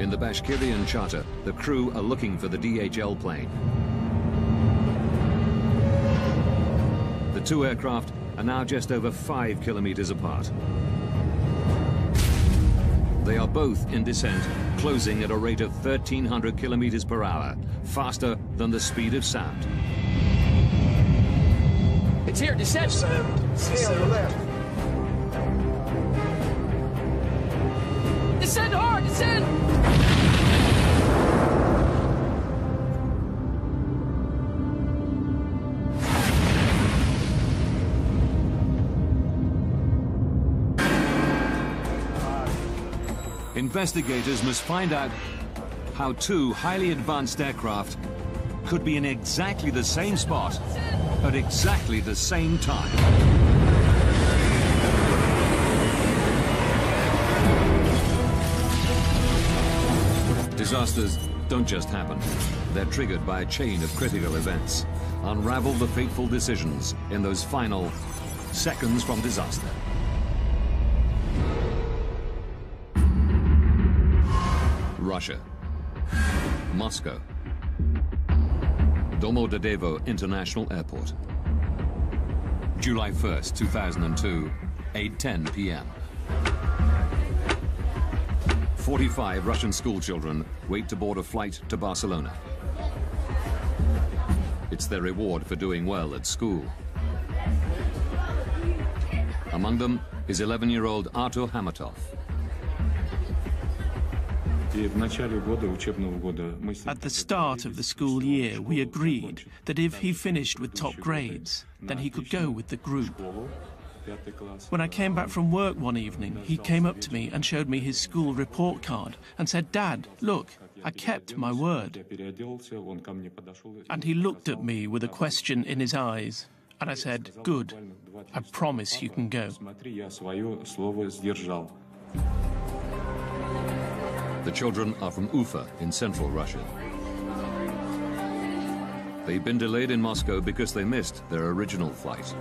In the Bashkirian charter, the crew are looking for the DHL plane. The two aircraft are now just over 5 kilometers apart. They are both in descent, closing at a rate of 1,300 kilometers per hour, faster than the speed of sound. It's here, descent! Stay on the left. Descend hard, descend! Investigators must find out how two highly advanced aircraft could be in exactly the same spot at exactly the same time. Disasters don't just happen. They're triggered by a chain of critical events. Unravel the fateful decisions in those final seconds from disaster. Russia. Moscow. Domodedovo International Airport. July 1st, 2002, 8:10 p.m. 45 Russian schoolchildren wait to board a flight to Barcelona. It's their reward for doing well at school. Among them is 11-year-old Artur Hamatov. At the start of the school year, we agreed that if he finished with top grades, then he could go with the group. When I came back from work one evening, he came up to me and showed me his school report card and said, "Dad, look, I kept my word." And he looked at me with a question in his eyes, and I said, "Good, I promise you can go." The children are from Ufa in central Russia. They've been delayed in Moscow because they missed their original flight.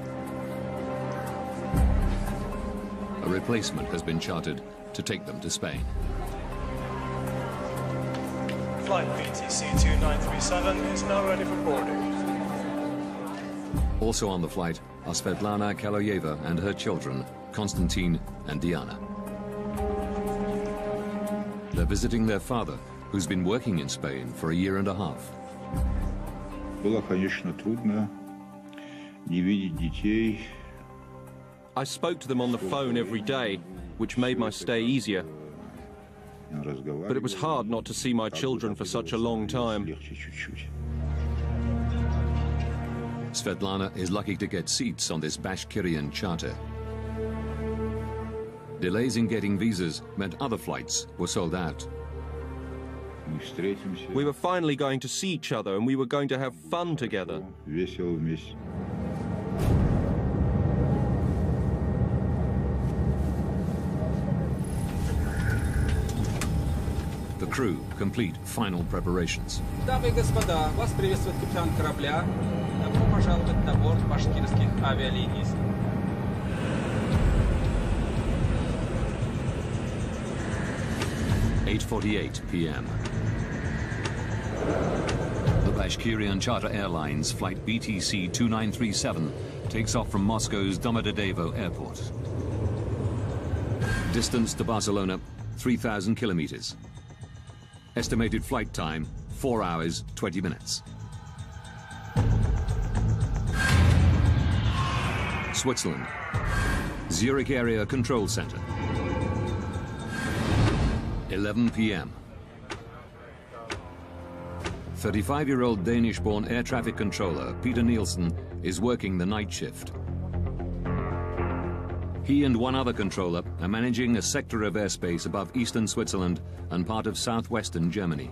A replacement has been chartered to take them to Spain. Flight BTC 2937 is now ready for boarding. Also on the flight are Svetlana Kaloyeva and her children, Konstantin and Diana. They're visiting their father, who's been working in Spain for a year and a half. I spoke to them on the phone every day, which made my stay easier. But it was hard not to see my children for such a long time. Svetlana is lucky to get seats on this Bashkirian charter. Delays in getting visas meant other flights were sold out. We were finally going to see each other and we were going to have fun together. The crew complete final preparations. Дамы и господа, вас приветствует капитан корабля. Добро пожаловать на борт башкирских авиалиний. 8:48 p.m. The Bashkirian charter Airlines flight BTC 2937 takes off from Moscow's Domodedovo Airport. Distance to Barcelona, 3,000 kilometers. Estimated flight time, 4 hours, 20 minutes. Switzerland. Zurich Area Control Center. 11 p.m. 35-year-old Danish-born air traffic controller Peter Nielsen is working the night shift. He and one other controller are managing a sector of airspace above eastern Switzerland and part of southwestern Germany.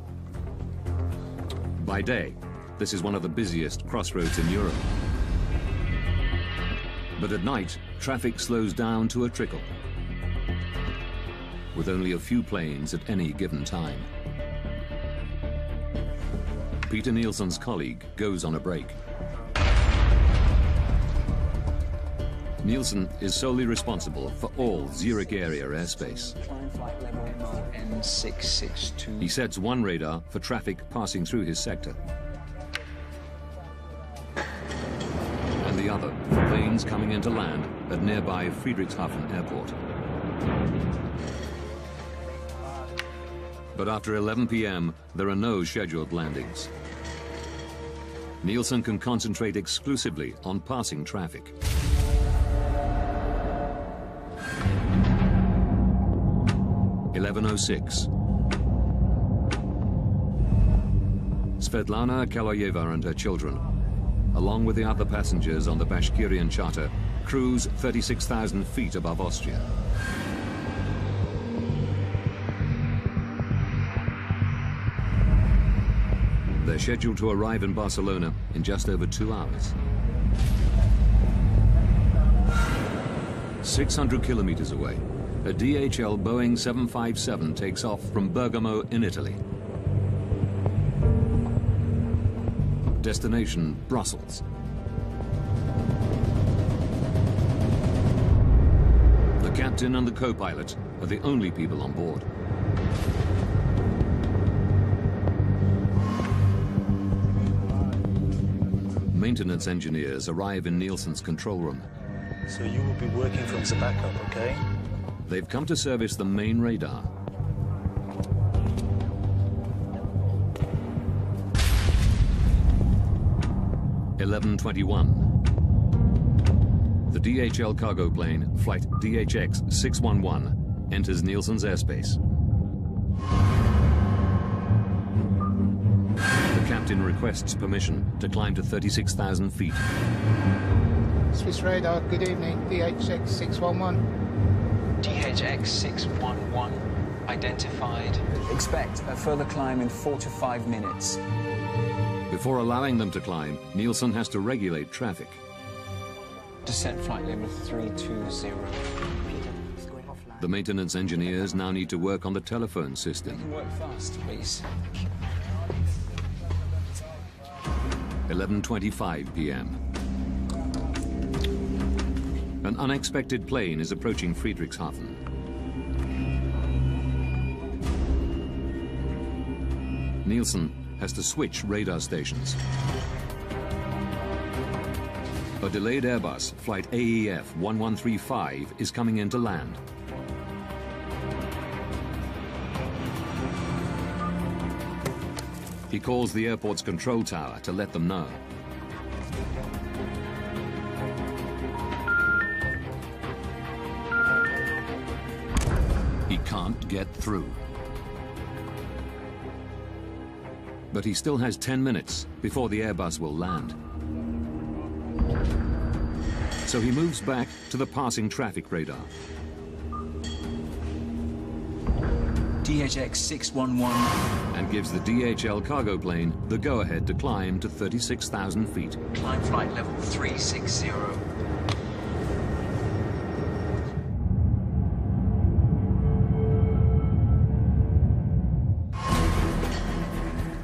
By day, this is one of the busiest crossroads in Europe. But at night, traffic slows down to a trickle, with only a few planes at any given time. Peter Nielsen's colleague goes on a break. Nielsen is solely responsible for all Zurich area airspace. Climb flight level N662. He sets one radar for traffic passing through his sector, and the other for planes coming into land at nearby Friedrichshafen Airport. But after 11 p.m., there are no scheduled landings. Nielsen can concentrate exclusively on passing traffic. (11:06). Svetlana Kaloyeva and her children, along with the other passengers on the Bashkirian charter, cruise 36,000 feet above Austria. They're scheduled to arrive in Barcelona in just over 2 hours. 600 kilometers away, a DHL Boeing 757 takes off from Bergamo in Italy. Destination, Brussels. The captain and the co-pilot are the only people on board. Maintenance engineers arrive in Nielsen's control room. So you will be working from the backup, okay? They've come to service the main radar. (11:21). The DHL cargo plane, flight DHX 611, enters Nielsen's airspace. The captain requests permission to climb to 36,000 feet. Swiss radar, good evening, DHX 611. DHX 611 identified. Expect a further climb in 4 to 5 minutes. Before allowing them to climb, Nielsen has to regulate traffic. Descent flight level 320. The maintenance engineers now need to work on the telephone system. Work fast, please. 11:25 p.m. An unexpected plane is approaching Friedrichshafen. Nielsen has to switch radar stations. A delayed Airbus, flight AEF 1135, is coming in to land. He calls the airport's control tower to let them know. He can't get through. But he still has 10 minutes before the Airbus will land. So he moves back to the passing traffic radar. DHX 611. And gives the DHL cargo plane the go-ahead to climb to 36,000 feet. Climb flight level 360.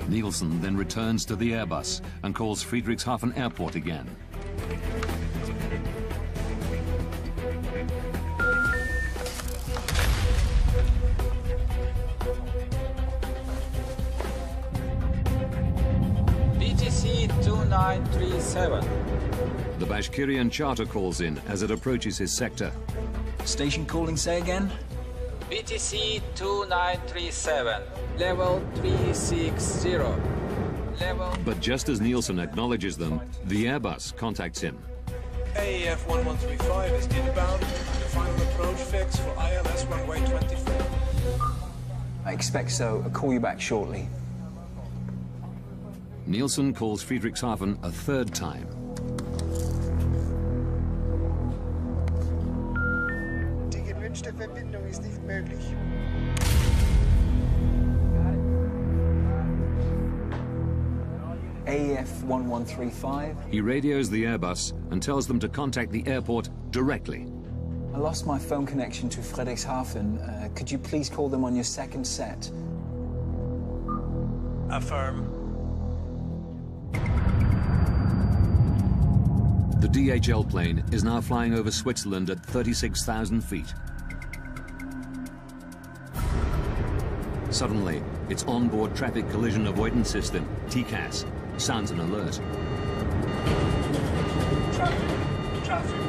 Nielsen then returns to the Airbus and calls Friedrichshafen Airport again. BTC 2937. The Bashkirian charter calls in as it approaches his sector. Station calling, say again? BTC 2937. Level 360. Level... But just as Nielsen acknowledges them, the Airbus contacts him. AEF 1135 is inbound. The final approach fix for ILS runway 24. I expect so. I'll call you back shortly. Nielsen calls Friedrichshafen a third time. Die gewünschte Verbindung ist nicht möglich. AEF 1135. He radios the Airbus and tells them to contact the airport directly. I lost my phone connection to Friedrichshafen. Could you please call them on your second set? Affirm. The DHL plane is now flying over Switzerland at 36,000 feet. Suddenly, its onboard traffic collision avoidance system, TCAS, sounds an alert. Traffic.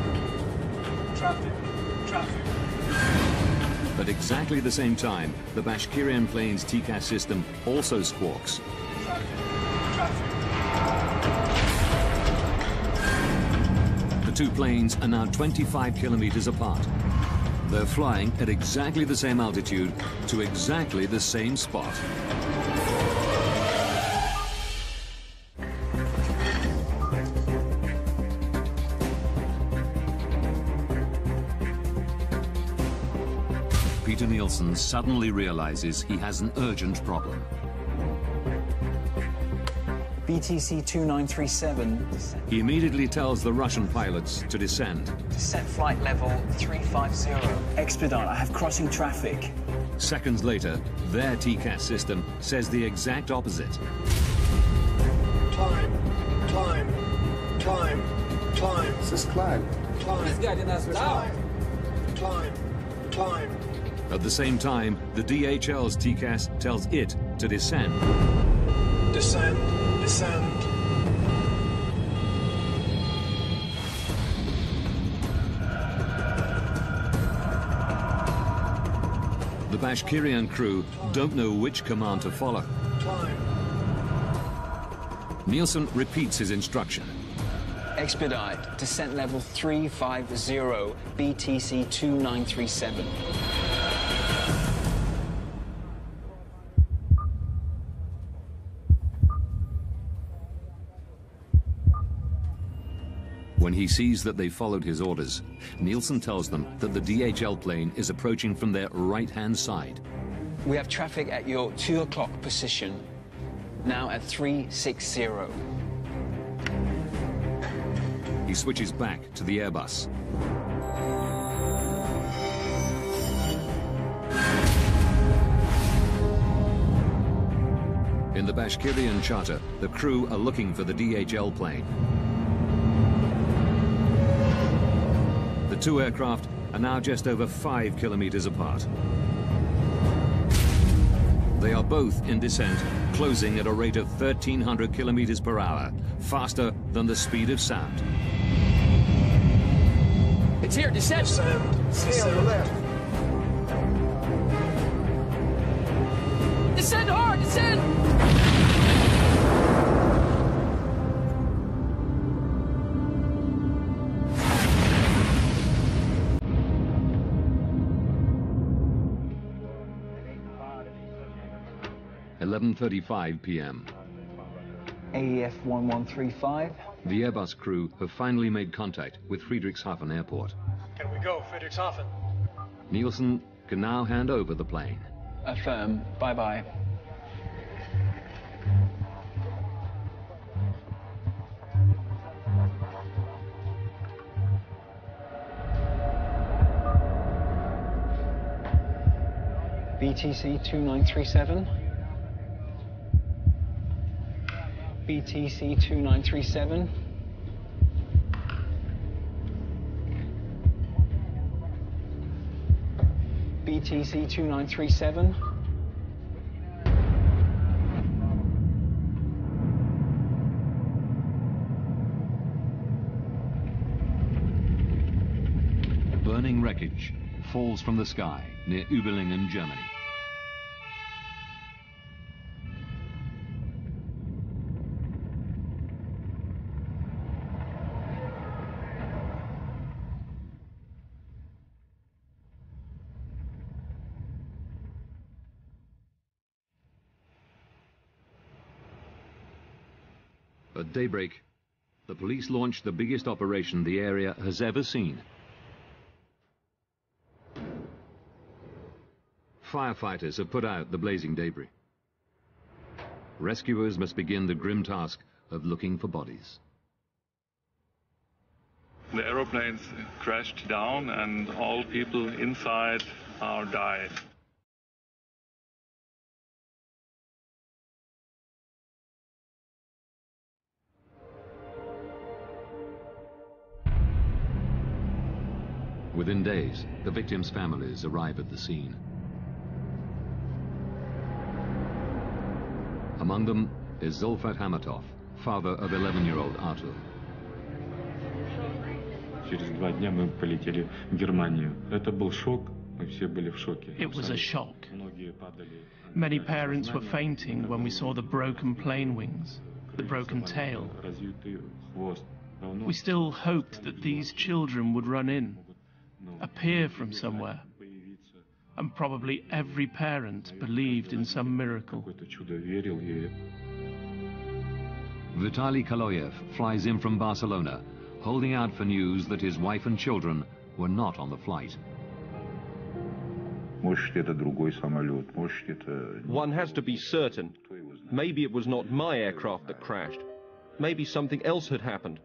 At exactly the same time, the Bashkirian plane's TCAS system also squawks. The two planes are now 25 kilometers apart. They're flying at exactly the same altitude to exactly the same spot. Peter Nielsen suddenly realizes he has an urgent problem. BTC 2937. He immediately tells the Russian pilots to descend. Set flight level 350. Expedite, I have crossing traffic. Seconds later, their TCAS system says the exact opposite. Climb. This is climb. Climb. At the same time, the DHL's TCAS tells it to descend. Descend. The Bashkirian crew don't know which command to follow. Climb. Nielsen repeats his instruction. Expedite, descent level 350, BTC 2937. When he sees that they followed his orders, Nielsen tells them that the DHL plane is approaching from their right-hand side. We have traffic at your 2 o'clock position, now at 360. He switches back to the Airbus. In the Bashkirian charter, the crew are looking for the DHL plane. The two aircraft are now just over 5 kilometers apart. They are both in descent, closing at a rate of 1,300 kilometers per hour, faster than the speed of sound. It's here, descend. Stay on the left. Descend hard, descend. 11:35 p.m. AEF 1135. The Airbus crew have finally made contact with Friedrichshafen Airport. Can we go, Friedrichshafen? Nielsen can now hand over the plane. Affirm. Bye-bye. BTC 2937. BTC 2937. BTC 2937. Burning wreckage falls from the sky near Überlingen, Germany. At daybreak, the police launched the biggest operation the area has ever seen. Firefighters have put out the blazing debris. Rescuers must begin the grim task of looking for bodies. The aeroplanes crashed down and all people inside are died. Within days, the victims' families arrive at the scene. Among them is Zulfat Hamatov, father of 11-year-old Artur. Через 2 дня мы полетели в Германию. Это был шок. Мы все были в шоке. It was a shock. Many parents were fainting when we saw the broken plane wings, the broken tail. We still hoped that these children would run in, appear from somewhere. And probably every parent believed in some miracle. Vitaly Kaloyev flies in from Barcelona, holding out for news that his wife and children were not on the flight. One has to be certain. Maybe it was not my aircraft that crashed. Maybe something else had happened.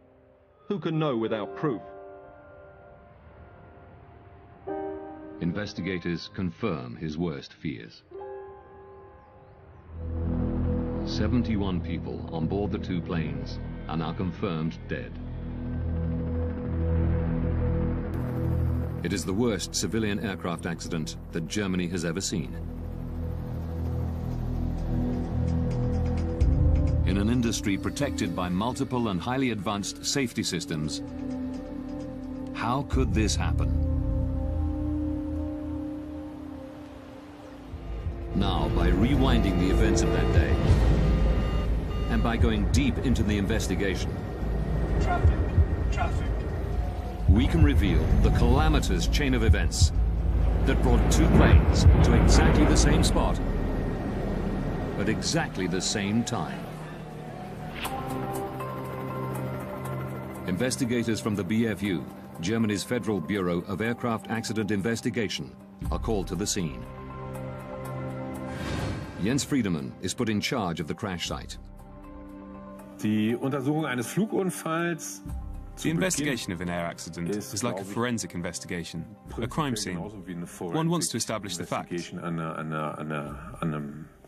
Who can know without proof? Investigators confirm his worst fears. 71 people on board the 2 planes are now confirmed dead. It is the worst civilian aircraft accident that Germany has ever seen. In an industry protected by multiple and highly advanced safety systems, how could this happen? Now, by rewinding the events of that day, and by going deep into the investigation, Traffic. we can reveal the calamitous chain of events that brought 2 planes to exactly the same spot at exactly the same time. Investigators from the BFU, Germany's Federal Bureau of Aircraft Accident Investigation, are called to the scene. Jens Friedemann is put in charge of the crash site. Die Untersuchung eines Flugunfalls. The investigation of an air accident is like a forensic investigation, a crime scene. One wants to establish the facts.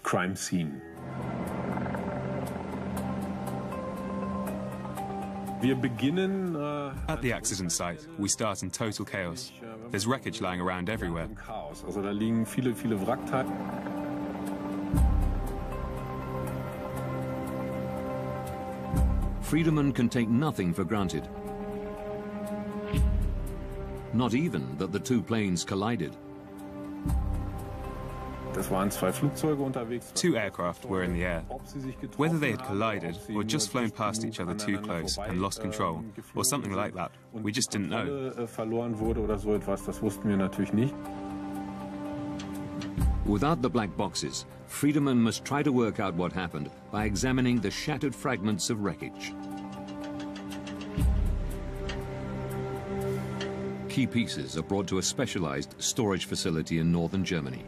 Crime scene. At the accident site, we start in total chaos. There's wreckage lying around everywhere. Also da liegen viele Wrackteile. Friedemann can take nothing for granted. Not even that the 2 planes collided. 2 aircraft were in the air. Whether they had collided or just flown past each other too close and lost control, or something like that, we just didn't know. Without the black boxes, Friedemann must try to work out what happened by examining the shattered fragments of wreckage. Key pieces are brought to a specialized storage facility in northern Germany.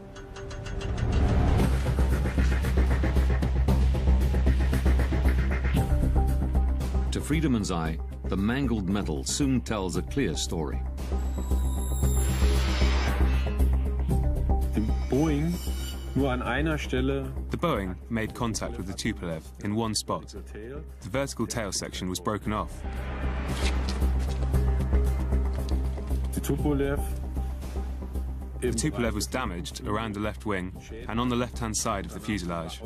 To Friedemann's eye, the mangled metal soon tells a clear story. The Boeing made contact with the Tupolev in one spot. The vertical tail section was broken off. The Tupolev was damaged around the left wing and on the left-hand side of the fuselage.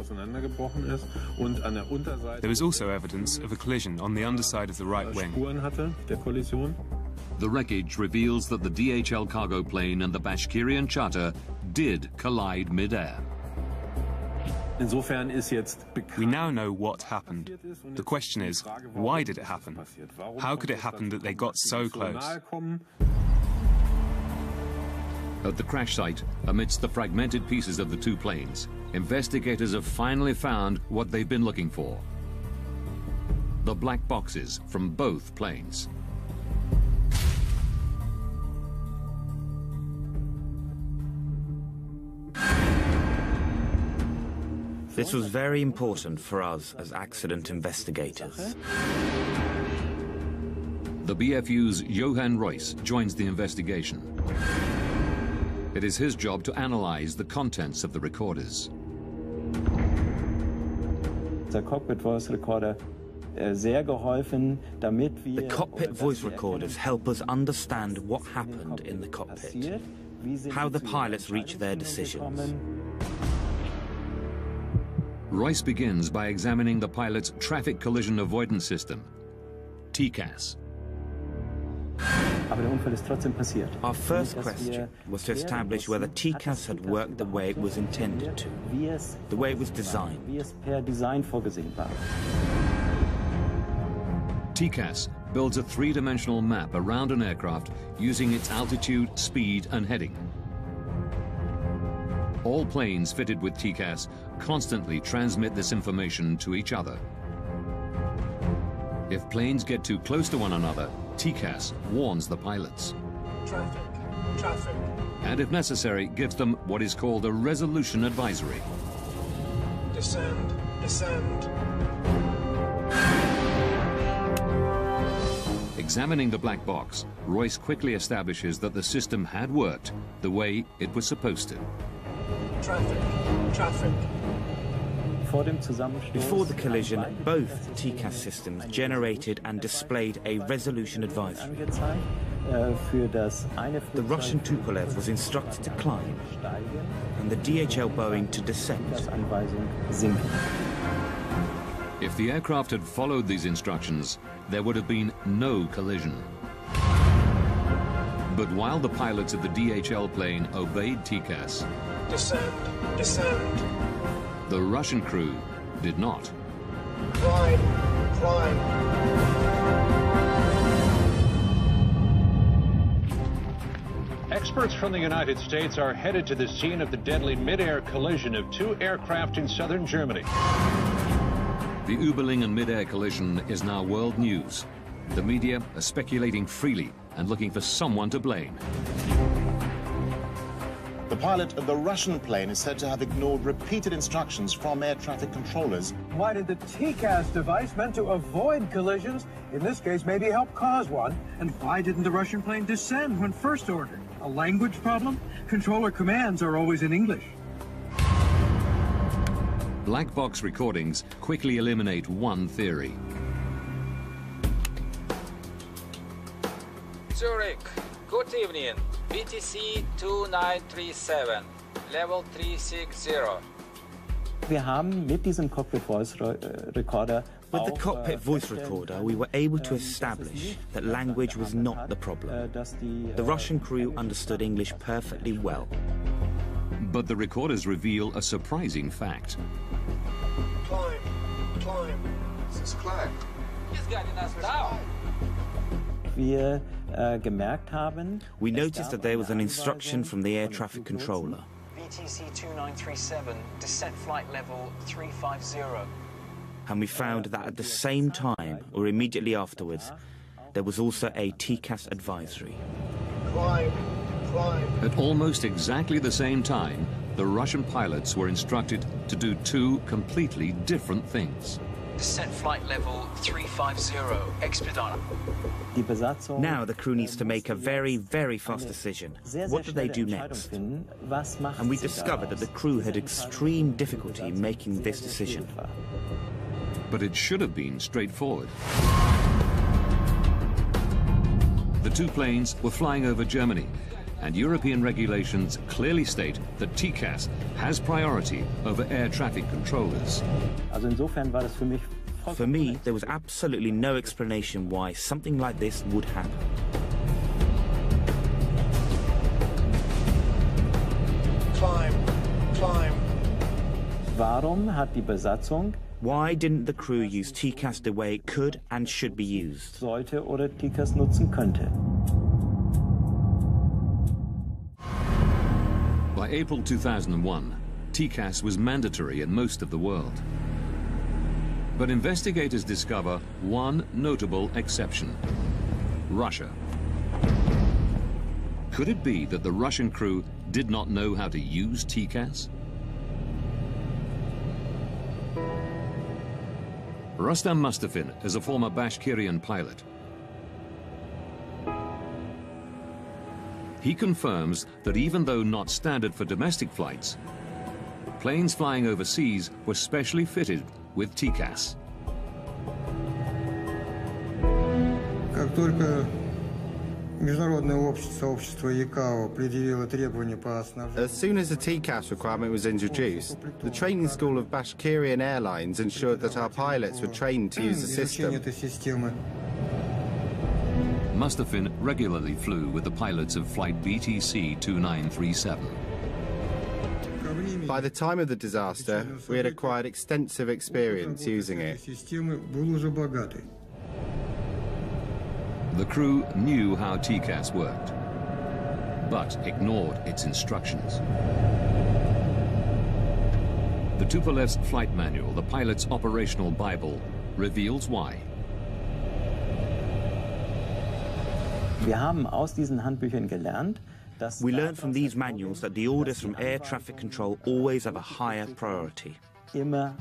There was also evidence of a collision on the underside of the right wing. The wreckage reveals that the DHL cargo plane and the Bashkirian charter did collide mid-air. We now know what happened. The question is, why did it happen? How could it happen that they got so close? At the crash site, amidst the fragmented pieces of the 2 planes, investigators have finally found what they've been looking for. The black boxes from both planes. This was very important for us as accident investigators. The BFU's Johann Reuss joins the investigation. It is his job to analyze the contents of the recorders. The cockpit voice recorder The cockpit voice recorders help us understand what happened in the cockpit, how the pilots reach their decisions. Royce begins by examining the pilot's traffic collision avoidance system, TCAS. Our first question was to establish whether TCAS had worked the way it was intended to, the way it was designed. TCAS builds a three-dimensional map around an aircraft using its altitude, speed, and heading. All planes fitted with TCAS constantly transmit this information to each other. If planes get too close to one another, TCAS warns the pilots. Traffic, traffic. And if necessary, gives them what is called a resolution advisory. Descend, descend. Examining the black box, Royce quickly establishes that the system had worked the way it was supposed to. Traffic, traffic. Before the collision, both TCAS systems generated and displayed a resolution advisory. The Russian Tupolev was instructed to climb, and the DHL Boeing to descend. If the aircraft had followed these instructions, there would have been no collision. But while the pilots of the DHL plane obeyed TCAS, descend, descend. The Russian crew did not. Climb, climb. Experts from the United States are headed to the scene of the deadly mid-air collision of two aircraft in southern Germany. The Überlingen mid-air collision is now world news. The media are speculating freely and looking for someone to blame. The pilot of the Russian plane is said to have ignored repeated instructions from air traffic controllers. Why did the TCAS device meant to avoid collisions, in this case maybe help cause one? And why didn't the Russian plane descend when first ordered? A language problem? Controller commands are always in English. Black box recordings quickly eliminate one theory. Zurich, good evening. BTC 2937, level 360. With the cockpit voice recorder, we were able to establish that language was not the problem. The Russian crew understood English perfectly well. But the recorders reveal a surprising fact. Climb, climb. This is climb. He's guiding us down. We noticed that there was an instruction from the air traffic controller. BTC 2937, descent flight level 350. And we found that at the same time, or immediately afterwards, there was also a TCAS advisory. Climb, climb. At almost exactly the same time, the Russian pilots were instructed to do two completely different things. Descent flight level 350, expedite. Now the crew needs to make a very, very fast decision. What do they do next? And we discovered that the crew had extreme difficulty making this decision. But it should have been straightforward. The two planes were flying over Germany, and European regulations clearly state that TCAS has priority over air traffic controllers. For me, there was absolutely no explanation why something like this would happen. Climb, climb. Why didn't the crew use TCAS the way it could and should be used? By April 2001, TCAS was mandatory in most of the world. But investigators discover one notable exception: Russia. Could it be that the Russian crew did not know how to use TCAS? Rustam Mustafin is a former Bashkirian pilot. He confirms that even though not standard for domestic flights, planes flying overseas were specially fitted with TCAS. As soon as the TCAS requirement was introduced, the training school of Bashkirian Airlines ensured that our pilots were trained to use the system. Mustafin regularly flew with the pilots of flight BTC 2937. By the time of the disaster, we had acquired extensive experience using it. The crew knew how TCAS worked, but ignored its instructions. The Tupolev's flight manual, the pilot's operational Bible, reveals why. We learned from these manuals that the orders from air traffic control always have a higher priority. The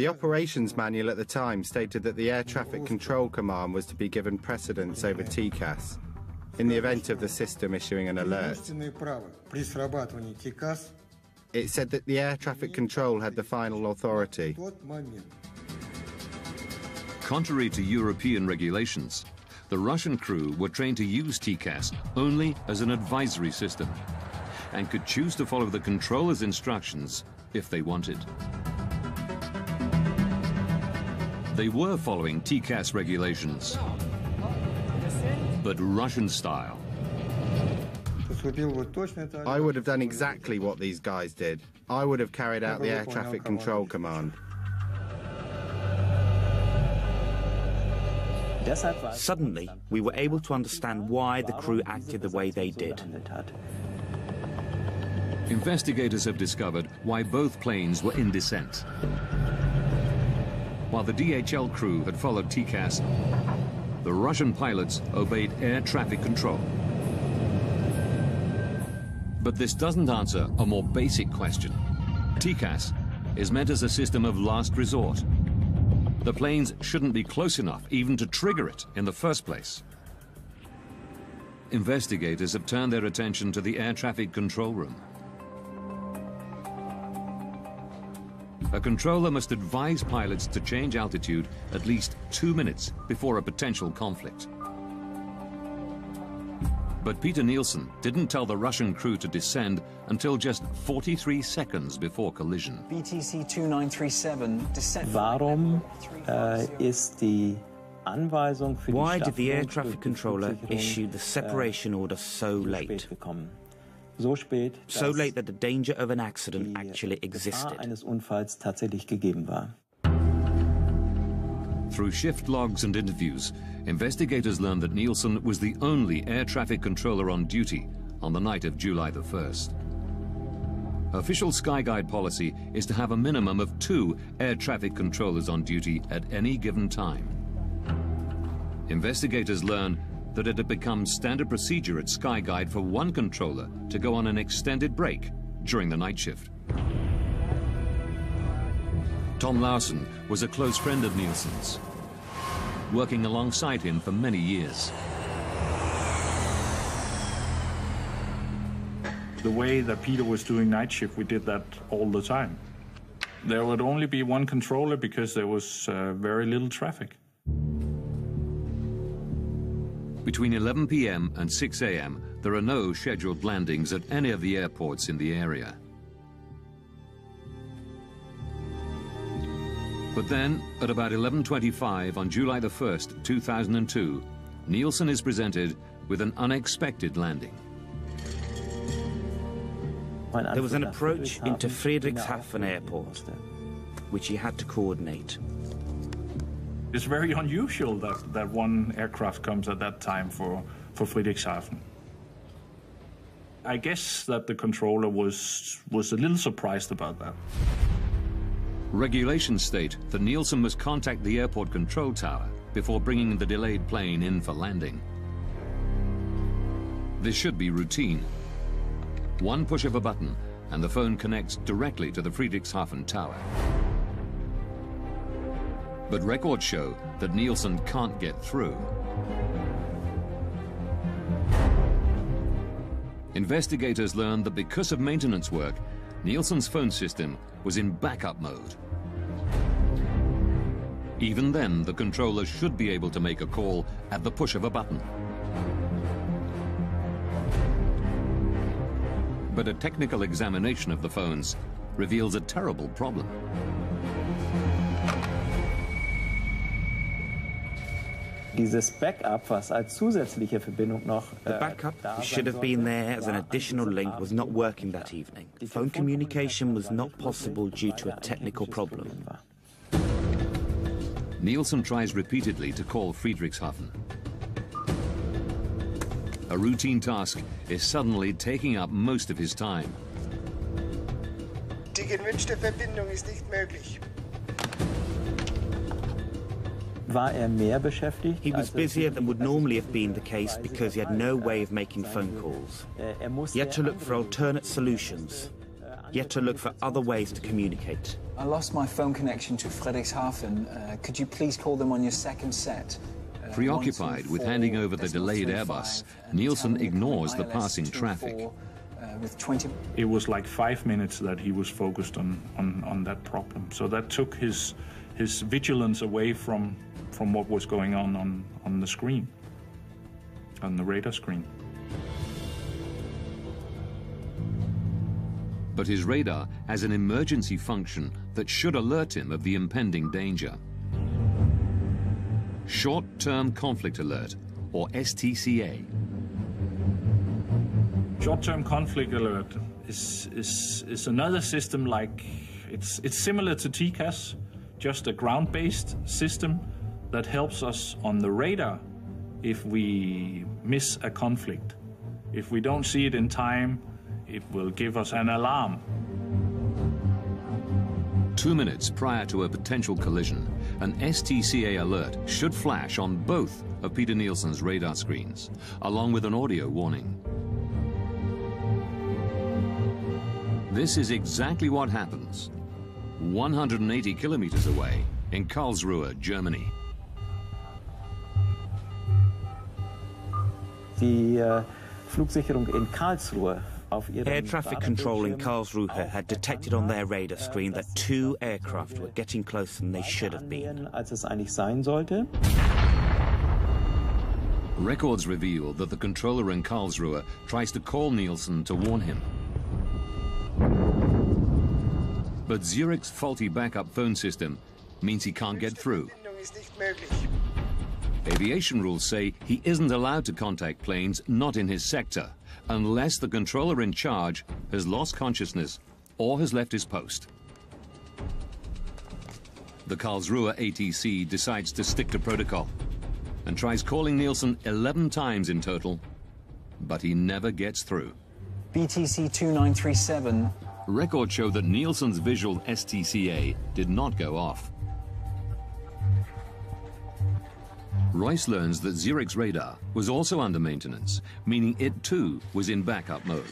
operations manual at the time stated that the Air Traffic Control Command was to be given precedence over TCAS in the event of the system issuing an alert. It said that the air traffic control had the final authority. Contrary to European regulations, the Russian crew were trained to use TCAS only as an advisory system, and could choose to follow the controller's instructions if they wanted. They were following TCAS regulations, but Russian style. I would have done exactly what these guys did. I would have carried out the air traffic control command. Suddenly, we were able to understand why the crew acted the way they did. Investigators have discovered why both planes were in descent. While the DHL crew had followed TCAS, the Russian pilots obeyed air traffic control. But this doesn't answer a more basic question. TCAS is meant as a system of last resort. The planes shouldn't be close enough even to trigger it in the first place. Investigators have turned their attention to the air traffic control room. A controller must advise pilots to change altitude at least 2 minutes before a potential conflict. But Peter Nielsen didn't tell the Russian crew to descend until just 43 seconds before collision. BTC 2937 descent. Why did the air traffic controller issue the separation order so late? So late that the danger of an accident actually existed. Through shift logs and interviews, investigators learned that Nielsen was the only air traffic controller on duty on the night of July the 1st. Official Skyguide policy is to have a minimum of 2 air traffic controllers on duty at any given time. Investigators learned that it had become standard procedure at Skyguide for one controller to go on an extended break during the night shift. Tom Larsen was a close friend of Nielsen's, working alongside him for many years. The way that Peter was doing night shift, we did that all the time. There would only be one controller because there was very little traffic. Between 11 p.m. and 6 a.m., there are no scheduled landings at any of the airports in the area. But then, at about 11:25 on July the 1st, 2002, Nielsen is presented with an unexpected landing. There was an approach into Friedrichshafen Airport, which he had to coordinate. It's very unusual that one aircraft comes at that time for Friedrichshafen. I guess that the controller was a little surprised about that. Regulations state that Nielsen must contact the airport control tower before bringing the delayed plane in for landing. This should be routine. One push of a button and the phone connects directly to the Friedrichshafen tower. But records show that Nielsen can't get through. Investigators learned that because of maintenance work, Nielsen's phone system was in backup mode. Even then, the controller should be able to make a call at the push of a button. But a technical examination of the phones reveals a terrible problem. Dieses Backup, was als zusätzliche Verbindung noch, the backup, which should have been there as an additional link, was not working that evening. Phone communication was not possible due to a technical problem. Nielsen tries repeatedly to call Friedrichshafen. A routine task is suddenly taking up most of his time. Die gewünschte Verbindung ist nicht möglich. He was busier than would normally have been the case because he had no way of making phone calls. He had to look for alternate solutions. He had to look for other ways to communicate. I lost my phone connection to Friedrichshafen. Could you please call them on your second set? Preoccupied with handing over the delayed Airbus, Nielsen ignores the passing traffic. It was like 5 minutes that he was focused on that problem. So that took his vigilance away from what was going on the screen, on the radar screen. But his radar has an emergency function that should alert him of the impending danger. Short-term conflict alert, or STCA. Short-term conflict alert is another system like, it's similar to TCAS, just a ground-based system that helps us on the radar if we miss a conflict. If we don't see it in time, it will give us an alarm. 2 minutes prior to a potential collision, an STCA alert should flash on both of Peter Nielsen's radar screens, along with an audio warning. This is exactly what happens 180 kilometers away in Karlsruhe, Germany. Die Flugsicherung in Karlsruhe. Air traffic control in Karlsruhe had detected on their radar screen that 2 aircraft were getting closer than they should have been. Records reveal that the controller in Karlsruhe tries to call Nielsen to warn him. But Zurich's faulty backup phone system means he can't get through. Aviation rules say he isn't allowed to contact planes not in his sector unless the controller in charge has lost consciousness or has left his post. The Karlsruhe ATC decides to stick to protocol and tries calling Nielsen 11 times in total, but he never gets through. BTC 2937. Records show that Nielsen's visual STCA did not go off. Royce learns that Zurich's radar was also under maintenance, meaning it too was in backup mode.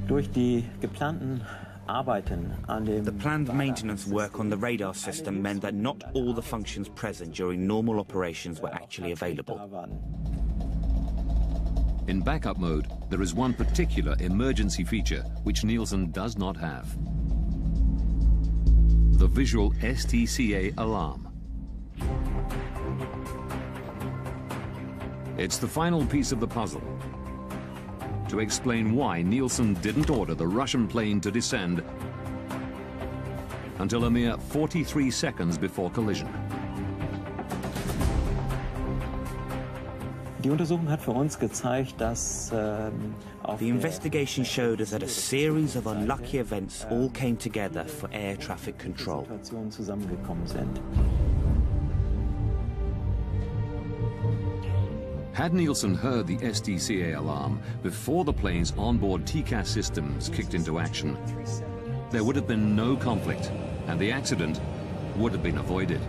Durch die geplanten The planned maintenance work on the radar system meant that not all the functions present during normal operations were actually available. In backup mode, there is one particular emergency feature which Nielsen does not have. The visual STCA alarm. It's the final piece of the puzzle to explain why Nielsen didn't order the Russian plane to descend until a mere 43 seconds before collision. Die Untersuchung hat für uns gezeigt, dass the investigation showed us that a series of unlucky events all came together for air traffic control. zusammengekommen sind. Had Nielsen heard the STCA alarm before the plane's onboard TCAS systems kicked into action, there would have been no conflict, and the accident would have been avoided.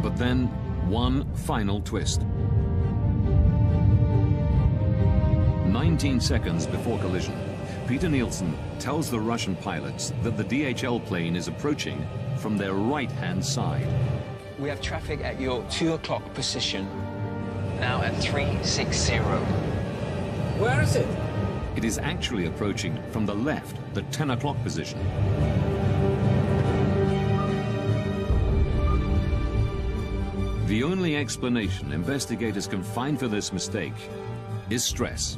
But then, one final twist. 19 seconds before collision, Peter Nielsen tells the Russian pilots that the DHL plane is approaching from their right-hand side. We have traffic at your 2 o'clock position. now at 360. Where is it? It is actually approaching from the left, the 10 o'clock position. The only explanation investigators can find for this mistake is stress.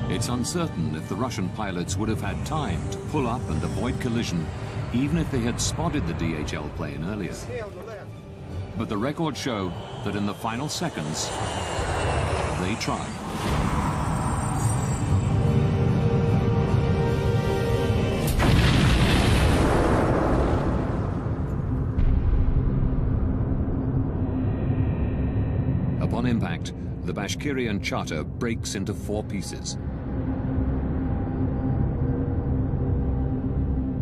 It's uncertain if the Russian pilots would have had time to pull up and avoid collision, even if they had spotted the DHL plane earlier. But the records show that in the final seconds, they tried. Upon impact, the Bashkirian charter breaks into 4 pieces.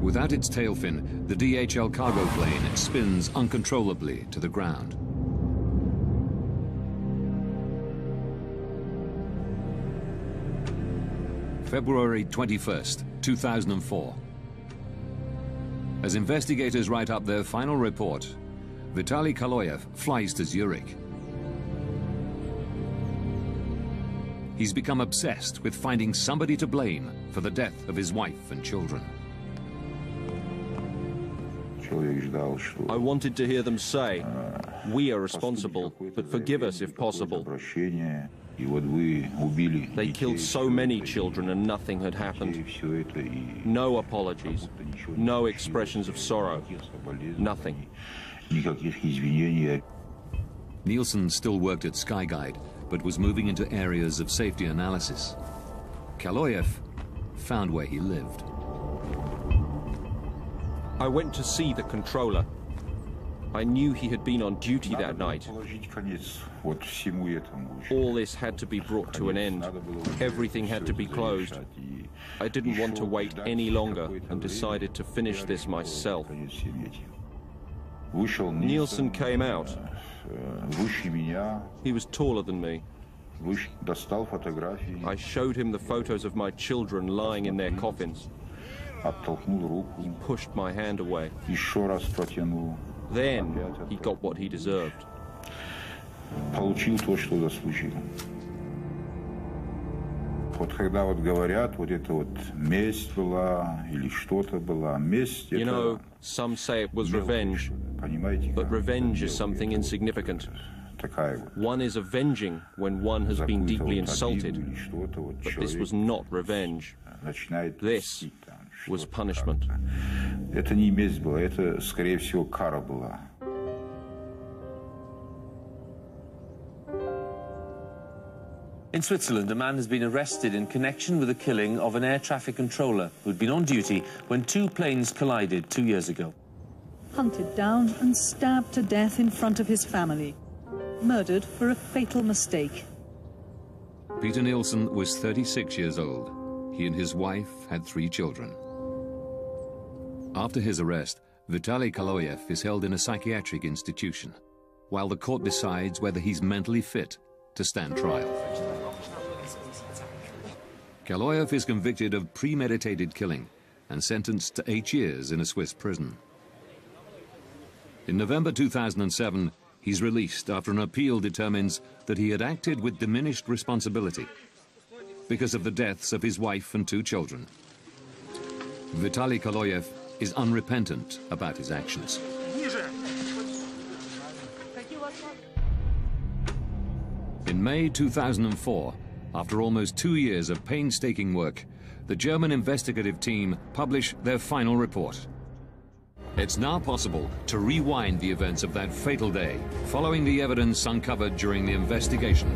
Without its tail fin, the DHL cargo plane spins uncontrollably to the ground. February 21st, 2004. As investigators write up their final report, Vitaly Kaloyev flies to Zurich. He's become obsessed with finding somebody to blame for the death of his wife and children. I wanted to hear them say, "We are responsible, but forgive us if possible." They killed so many children and nothing had happened. No apologies, no expressions of sorrow, nothing. Nielsen still worked at Skyguide, but was moving into areas of safety analysis. Kaloyev found where he lived. I went to see the controller. I knew he had been on duty that night. All this had to be brought to an end. Everything had to be closed. I didn't want to wait any longer and decided to finish this myself. Nielsen came out. He was taller than me. I showed him the photos of my children lying in their coffins. He pushed my hand away. Then he got what he deserved. You know, some say it was revenge, but revenge is something insignificant. One is avenging when one has been deeply insulted, but this was not revenge. This was punishment. In Switzerland, a man has been arrested in connection with the killing of an air traffic controller who'd been on duty when 2 planes collided 2 years ago. Hunted down and stabbed to death in front of his family. Murdered for a fatal mistake. Peter Nielsen was 36 years old. He and his wife had 3 children. After his arrest, Vitaly Kaloyev is held in a psychiatric institution, while the court decides whether he's mentally fit to stand trial. Kaloyev is convicted of premeditated killing and sentenced to 8 years in a Swiss prison. In November 2007, he's released after an appeal determines that he had acted with diminished responsibility because of the deaths of his wife and 2 children. Vitaly Kaloyev is unrepentant about his actions. In May 2004, after almost 2 years of painstaking work, the German investigative team publish their final report. It's now possible to rewind the events of that fatal day, following the evidence uncovered during the investigation.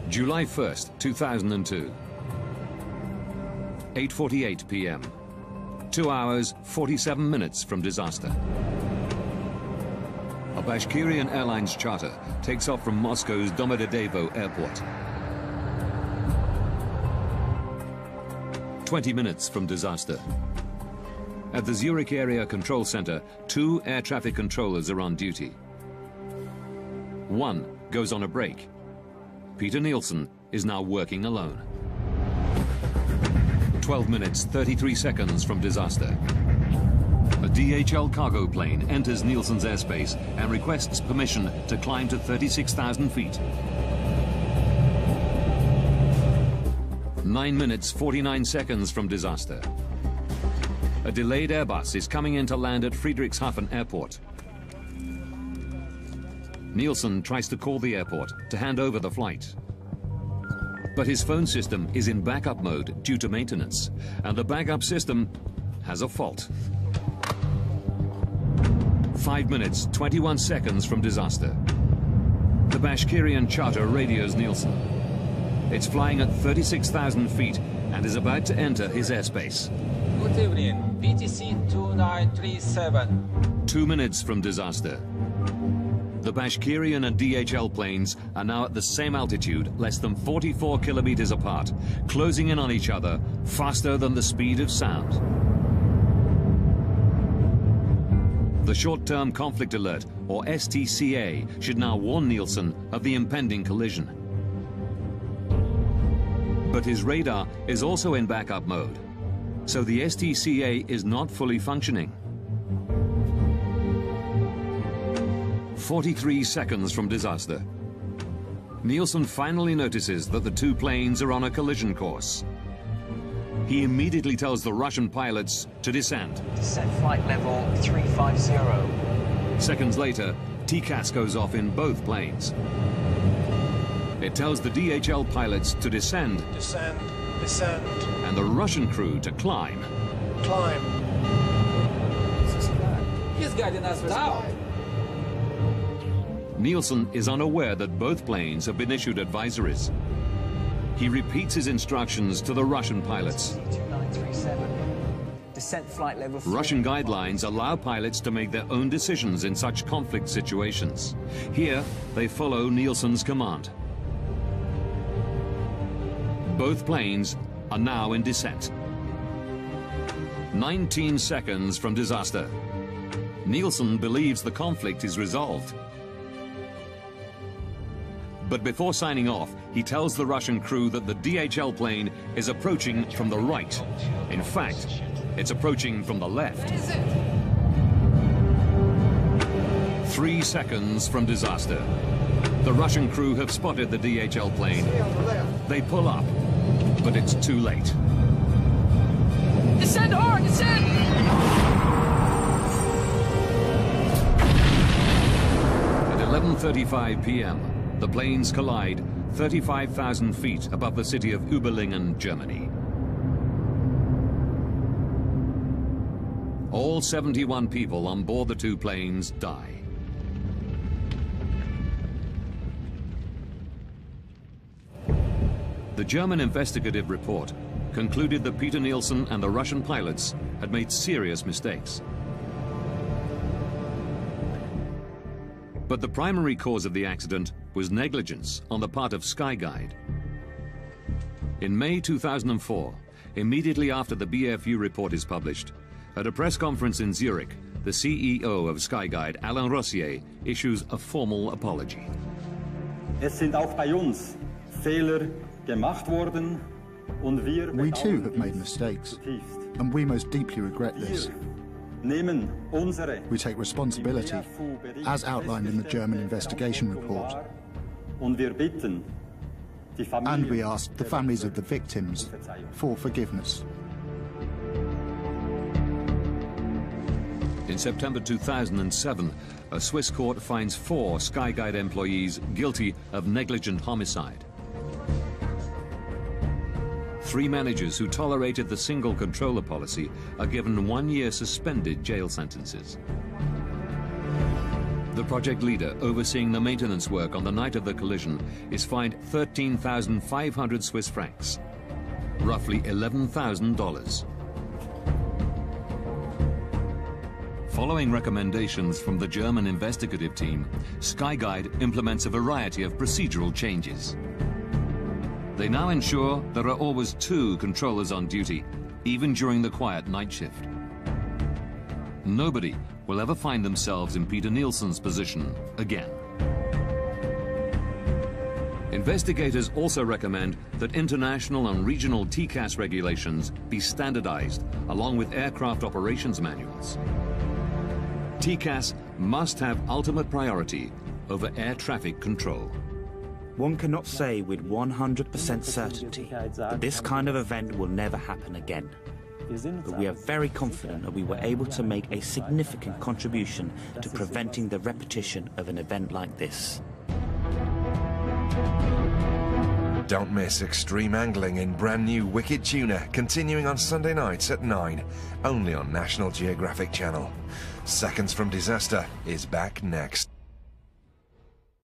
July 1st, 2002. 8:48 p.m. 2 hours, 47 minutes from disaster. A Bashkirian Airlines charter takes off from Moscow's Domodedovo airport. 20 minutes from disaster. At the Zurich Area Control Center, 2 air traffic controllers are on duty. One goes on a break. Peter Nielsen is now working alone. 12 minutes, 33 seconds from disaster. A DHL cargo plane enters Nielsen's airspace and requests permission to climb to 36,000 feet. 9 minutes, 49 seconds from disaster. A delayed Airbus is coming in to land at Friedrichshafen Airport. Nielsen tries to call the airport to hand over the flight. But his phone system is in backup mode due to maintenance, and the backup system has a fault. 5 minutes, 21 seconds from disaster. The Bashkirian charter radios Nielsen. It's flying at 36,000 feet and is about to enter his airspace. Good evening, BTC 2937. 2 minutes from disaster. The Bashkirian and DHL planes are now at the same altitude, less than 44 kilometers apart, closing in on each other faster than the speed of sound. The Short-Term Conflict Alert, or STCA, should now warn Nielsen of the impending collision. But his radar is also in backup mode, so the STCA is not fully functioning. 43 seconds from disaster. Nielsen finally notices that the two planes are on a collision course. He immediately tells the Russian pilots to descend. Descent flight level 350. Seconds later, TCAS goes off in both planes. It tells the DHL pilots to descend. Descend, descend. And the Russian crew to climb. Climb. He's guiding us down. Nielsen is unaware that both planes have been issued advisories. He repeats his instructions to the Russian pilots. 2937. Descent flight level 3. Russian guidelines allow pilots to make their own decisions in such conflict situations. Here, they follow Nielsen's command. Both planes are now in descent. 19 seconds from disaster. Nielsen believes the conflict is resolved. But before signing off, he tells the Russian crew that the DHL plane is approaching from the right. In fact, it's approaching from the left. 3 seconds from disaster. The Russian crew have spotted the DHL plane. They pull up, but it's too late. Descend hard, descend! At 11:35 p.m., the planes collide 35,000 feet above the city of Überlingen, Germany. All 71 people on board the two planes die. The German investigative report concluded that Peter Nielsen and the Russian pilots had made serious mistakes. But the primary cause of the accident was negligence on the part of Skyguide. In May 2004, immediately after the BFU report is published, at a press conference in Zurich, the CEO of Skyguide, Alain Rossier, issues a formal apology. Es sind auch bei uns Fehler gemacht worden und wir We too have made mistakes, and we most deeply regret this. We take responsibility, as outlined in the German investigation report. And we ask the families of the victims for forgiveness. In September 2007, a Swiss court finds 4 Skyguide employees guilty of negligent homicide. 3 managers who tolerated the single controller policy are given 1-year suspended jail sentences. The project leader overseeing the maintenance work on the night of the collision is fined 13,500 Swiss francs, roughly $11,000. Following recommendations from the German investigative team, Skyguide implements a variety of procedural changes. They now ensure there are always 2 controllers on duty, even during the quiet night shift. Nobody will ever find themselves in Peter Nielsen's position again. Investigators also recommend that international and regional TCAS regulations be standardized, along with aircraft operations manuals. TCAS must have ultimate priority over air traffic control. One cannot say with 100% certainty that this kind of event will never happen again. But we are very confident that we were able to make a significant contribution to preventing the repetition of an event like this. Don't miss extreme angling in brand new Wicked Tuna, continuing on Sunday nights at 9, only on National Geographic Channel. Seconds from Disaster is back next.